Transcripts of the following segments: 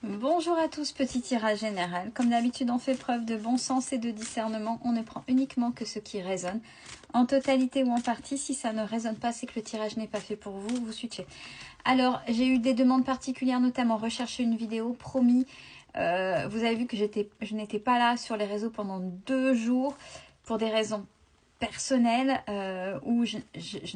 Bonjour à tous, petit tirage général. Comme d'habitude, on fait preuve de bon sens et de discernement. On ne prend uniquement que ce qui résonne, en totalité ou en partie. Si ça ne résonne pas, c'est que le tirage n'est pas fait pour vous. Vous switchez. Alors, j'ai eu des demandes particulières, notamment rechercher une vidéo, promis. Vous avez vu que je n'étais pas là sur les réseaux pendant 2 jours pour des raisons personnelles où je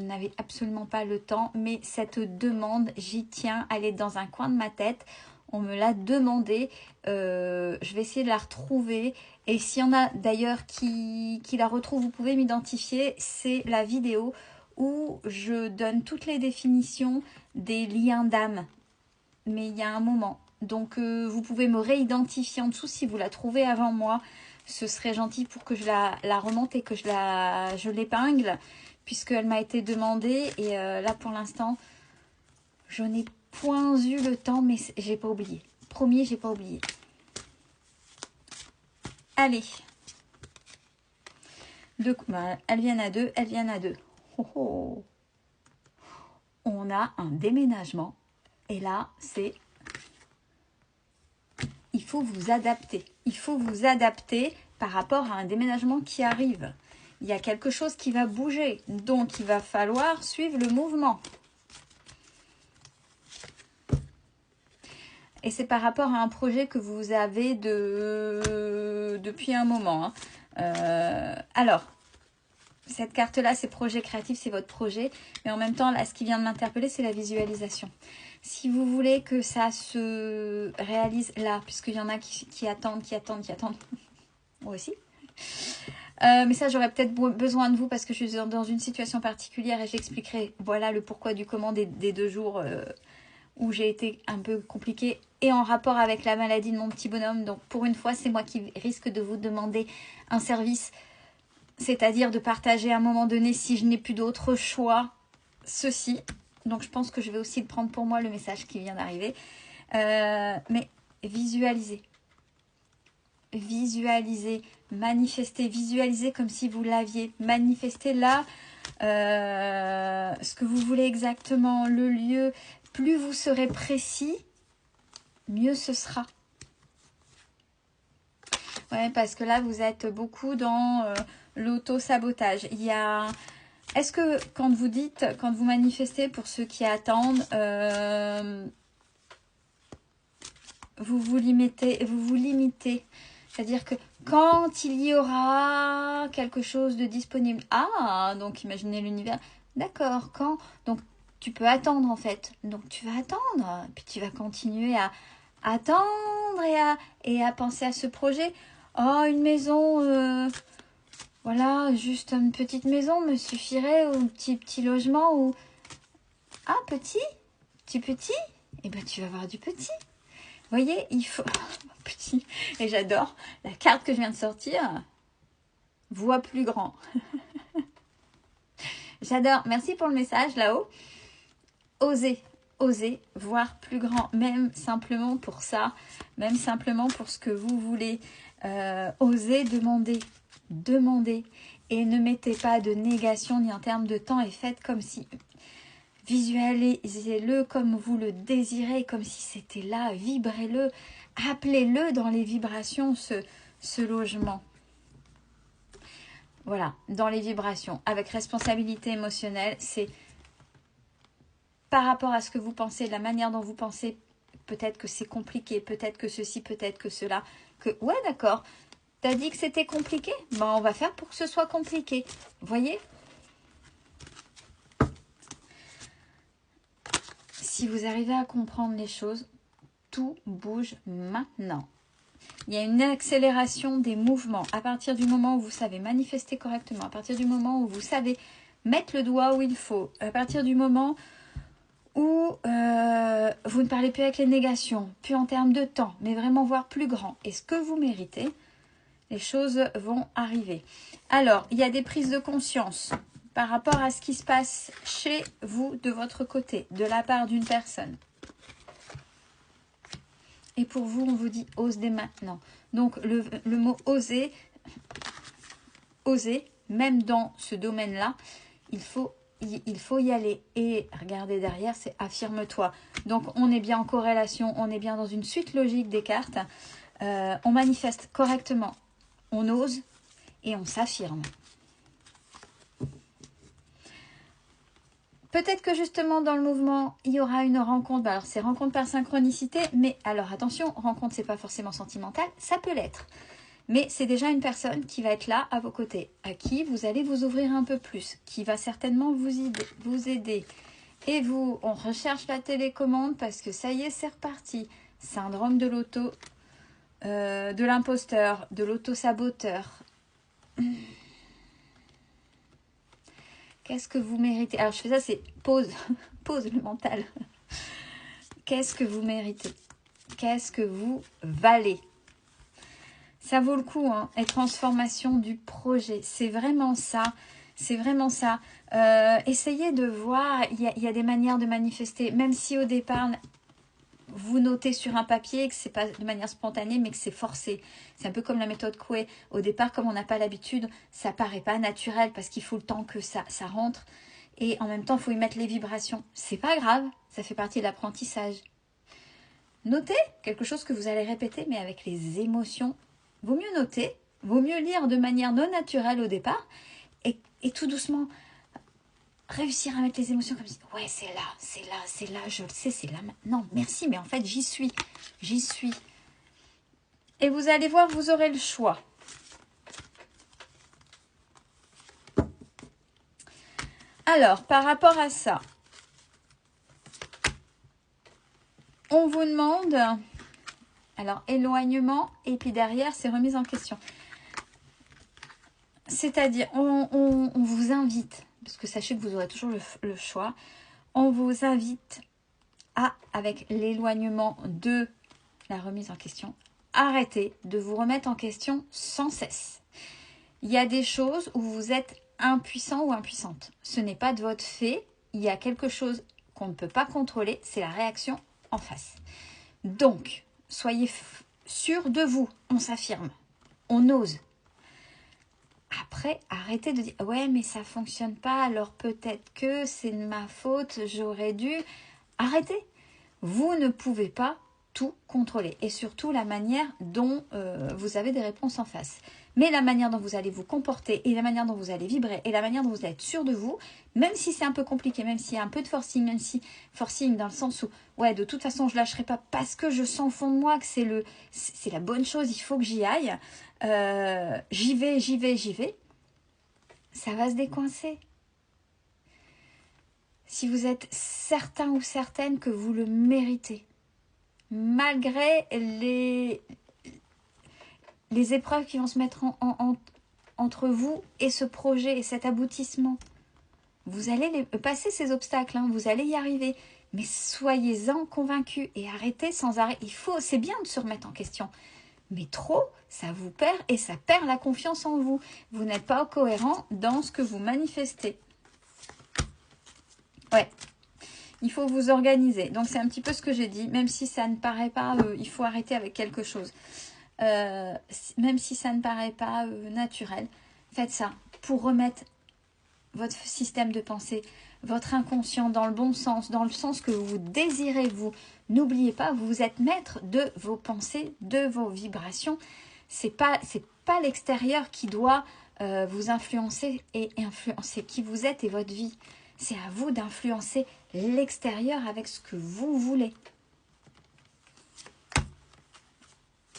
n'avais absolument pas le temps. Mais cette demande, j'y tiens, elle est dans un coin de ma tête. On me l'a demandé, je vais essayer de la retrouver. Et s'il y en a d'ailleurs qui la retrouvent, vous pouvez m'identifier. C'est la vidéo où je donne toutes les définitions des liens d'âme. Mais il y a un moment. Donc vous pouvez me réidentifier en dessous si vous la trouvez avant moi. Ce serait gentil pour que je la remonte et que je l'épingle. Puisqu'elle m'a été demandée. Et là pour l'instant, je n'ai point eu le temps, mais j'ai pas oublié. Promis, j'ai pas oublié. Allez. Elles viennent à 2, elles viennent à 2. Oh, oh. On a un déménagement. Et là, c'est... Il faut vous adapter. Il faut vous adapter par rapport à un déménagement qui arrive. Il y a quelque chose qui va bouger. Donc, il va falloir suivre le mouvement. Et c'est par rapport à un projet que vous avez depuis un moment. Alors, cette carte-là, c'est projet créatif, c'est votre projet. Mais en même temps, là, ce qui vient de m'interpeller, c'est la visualisation. Si vous voulez que ça se réalise là, puisqu'il y en a qui attendent. Moi aussi. Mais ça, j'aurais peut-être besoin de vous parce que je suis dans une situation particulière et j'expliquerai, voilà, le pourquoi du comment des 2 jours... où j'ai été un peu compliquée et en rapport avec la maladie de mon petit bonhomme. Donc pour une fois, c'est moi qui risque de vous demander un service, c'est-à-dire de partager à un moment donné, si je n'ai plus d'autre choix, ceci. Donc je pense que je vais aussi le prendre pour moi, le message qui vient d'arriver. Mais visualisez. Visualisez, manifestez, visualisez comme si vous l'aviez. Manifestez là ce que vous voulez exactement, le lieu. Plus vous serez précis, mieux ce sera. Ouais, parce que là, vous êtes beaucoup dans l'auto-sabotage. Il y a... Est-ce que quand vous dites, quand vous manifestez pour ceux qui attendent, vous vous limitez. C'est-à-dire que quand il y aura quelque chose de disponible, donc imaginez l'univers, d'accord, quand, donc tu peux attendre en fait, donc tu vas attendre, puis tu vas continuer à attendre et à penser à ce projet. Oh, une maison, voilà, juste une petite maison me suffirait, ou un petit logement, ou... Ah, petit, et ben tu vas avoir du petit. Vous voyez, il faut... petit, et j'adore la carte que je viens de sortir, voix plus grand. J'adore, merci pour le message là-haut. Osez voir plus grand, même simplement pour ça, même simplement pour ce que vous voulez. Osez demander et ne mettez pas de négation ni en termes de temps et faites comme si... Visualisez-le comme vous le désirez, comme si c'était là, vibrez-le, appelez-le dans les vibrations ce logement. Voilà, dans les vibrations, avec responsabilité émotionnelle, c'est par rapport à ce que vous pensez, de la manière dont vous pensez, peut-être que c'est compliqué, peut-être que ceci, peut-être que cela, que ouais d'accord, t'as dit que c'était compliqué, ben on va faire pour que ce soit compliqué, vous voyez? Si vous arrivez à comprendre les choses, tout bouge maintenant. Il y a une accélération des mouvements. À partir du moment où vous savez manifester correctement, à partir du moment où vous savez mettre le doigt où il faut, à partir du moment où vous ne parlez plus avec les négations, plus en termes de temps, mais vraiment voir plus grand et ce que vous méritez, les choses vont arriver. Alors, il y a des prises de conscience par rapport à ce qui se passe chez vous, de votre côté, de la part d'une personne. Et pour vous, on vous dit « ose dès maintenant ». Donc, le mot « oser », même dans ce domaine-là, il faut il faut y aller. Et regardez derrière, c'est affirme-toi. Donc, on est bien en corrélation, on est bien dans une suite logique des cartes. On manifeste correctement, on ose et on s'affirme. Peut-être que justement dans le mouvement, il y aura une rencontre. Alors c'est rencontre par synchronicité, mais alors attention, rencontre c'est pas forcément sentimental, ça peut l'être. Mais c'est déjà une personne qui va être là à vos côtés, à qui vous allez vous ouvrir un peu plus, qui va certainement vous aider. Et vous, on recherche la télécommande parce que ça y est, c'est reparti. Syndrome de de l'imposteur, de l'auto-saboteur. Qu'est-ce que vous méritez? Alors, je fais ça, c'est pause. Pause le mental. Qu'est-ce que vous méritez? Qu'est-ce que vous valez? Ça vaut le coup, hein. Et transformation du projet. C'est vraiment ça. C'est vraiment ça. Essayez de voir. Il y a des manières de manifester. Même si au départ, vous notez sur un papier que c'est pas de manière spontanée, mais que c'est forcé. C'est un peu comme la méthode Coué. Au départ, comme on n'a pas l'habitude, ça paraît pas naturel parce qu'il faut le temps que ça rentre. Et en même temps, il faut y mettre les vibrations. C'est pas grave, ça fait partie de l'apprentissage. Notez quelque chose que vous allez répéter, mais avec les émotions. Vaut mieux noter, vaut mieux lire de manière non naturelle au départ, et tout doucement réussir à mettre les émotions comme si, ouais, c'est là, c'est là, c'est là, je le sais, c'est là. Non, merci, mais en fait, j'y suis. J'y suis. Et vous allez voir, vous aurez le choix. Alors, par rapport à ça, on vous demande, alors, éloignement, et puis derrière, c'est remise en question. C'est-à-dire, on vous invite, parce que sachez que vous aurez toujours le choix, on vous invite à, avec l'éloignement de la remise en question, arrêtez de vous remettre en question sans cesse. Il y a des choses où vous êtes impuissant ou impuissante. Ce n'est pas de votre fait, il y a quelque chose qu'on ne peut pas contrôler, c'est la réaction en face. Donc, soyez sûr de vous, on s'affirme, on ose. Après, arrêtez de dire « ouais, mais ça ne fonctionne pas, alors peut-être que c'est de ma faute, j'aurais dû... » Arrêtez. Vous ne pouvez pas tout contrôler. Et surtout, la manière dont vous avez des réponses en face. Mais la manière dont vous allez vous comporter et la manière dont vous allez vibrer et la manière dont vous allez être sûr de vous, même si c'est un peu compliqué, même s'il y a un peu de forcing, même si forcing dans le sens où, ouais, de toute façon, je ne lâcherai pas parce que je sens au fond de moi que c'est la bonne chose, il faut que j'y aille. J'y vais. Ça va se décoincer. Si vous êtes certain ou certaine que vous le méritez, malgré les épreuves qui vont se mettre entre vous et ce projet et cet aboutissement. Vous allez passer ces obstacles, hein, vous allez y arriver. Mais soyez-en convaincus et arrêtez sans arrêt. C'est bien de se remettre en question. Mais trop, ça vous perd et ça perd la confiance en vous. Vous n'êtes pas cohérent dans ce que vous manifestez. Ouais. Il faut vous organiser. Donc, c'est un petit peu ce que j'ai dit. Même si ça ne paraît pas, il faut arrêter avec quelque chose. Même si ça ne paraît pas naturel, faites ça pour remettre votre système de pensée, votre inconscient dans le bon sens, dans le sens que vous désirez. Vous n'oubliez pas, vous êtes maître de vos pensées, de vos vibrations. C'est pas l'extérieur qui doit vous influencer et influencer qui vous êtes et votre vie. C'est à vous d'influencer l'extérieur avec ce que vous voulez.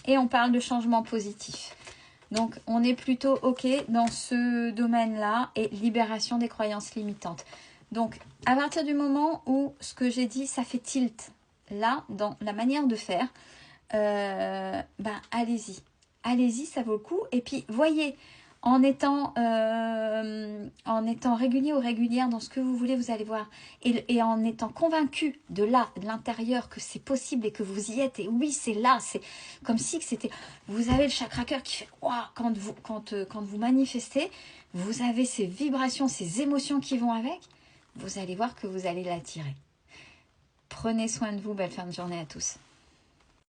Et on parle de changement positif. Donc, on est plutôt OK dans ce domaine-là et libération des croyances limitantes. Donc, à partir du moment où ce que j'ai dit, ça fait tilt, là, dans la manière de faire, allez-y. Allez-y, ça vaut le coup. Et puis, voyez, en étant régulier ou régulière dans ce que vous voulez, vous allez voir. Et en étant convaincu de l'intérieur, que c'est possible et que vous y êtes. Et oui, c'est là. C'est comme si c'était... Vous avez le chakra cœur qui fait... Wow, quand vous manifestez, vous avez ces vibrations, ces émotions qui vont avec. Vous allez voir que vous allez l'attirer. Prenez soin de vous. Belle fin de journée à tous.